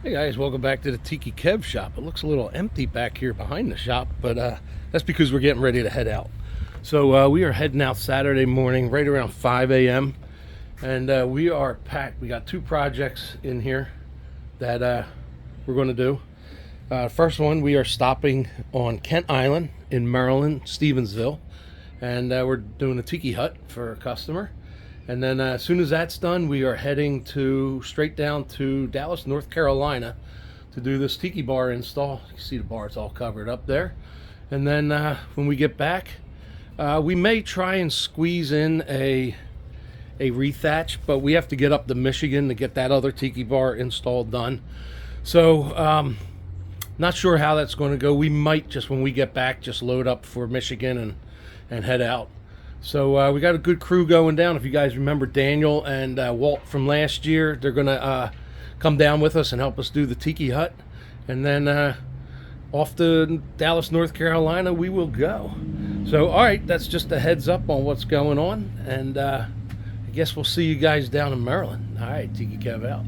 Hey guys, welcome back to the Tiki Kev shop. It looks a little empty back here behind the shop, but that's because we're getting ready to head out. So we are heading out Saturday morning right around 5 a.m. and we are packed. We got two projects in here that we're going to do. First one, we are stopping on Kent Island in Maryland, Stevensville, and we're doing a tiki hut for a customer. And then as soon as that's done, we are heading straight down to Dallas, North Carolina to do this tiki bar install. You see the bar's all covered up there. And then when we get back, we may try and squeeze in a rethatch, but we have to get up to Michigan to get that other tiki bar installed done. So not sure how that's going to go. We might just, when we get back, just load up for Michigan and head out. So we got a good crew going down. If you guys remember Daniel and Walt from last year, they're going to come down with us and help us do the tiki hut. And then off to Dallas, North Carolina, we will go. So, all right, that's just a heads up on what's going on. And I guess we'll see you guys down in Maryland. All right, Tiki Kev out.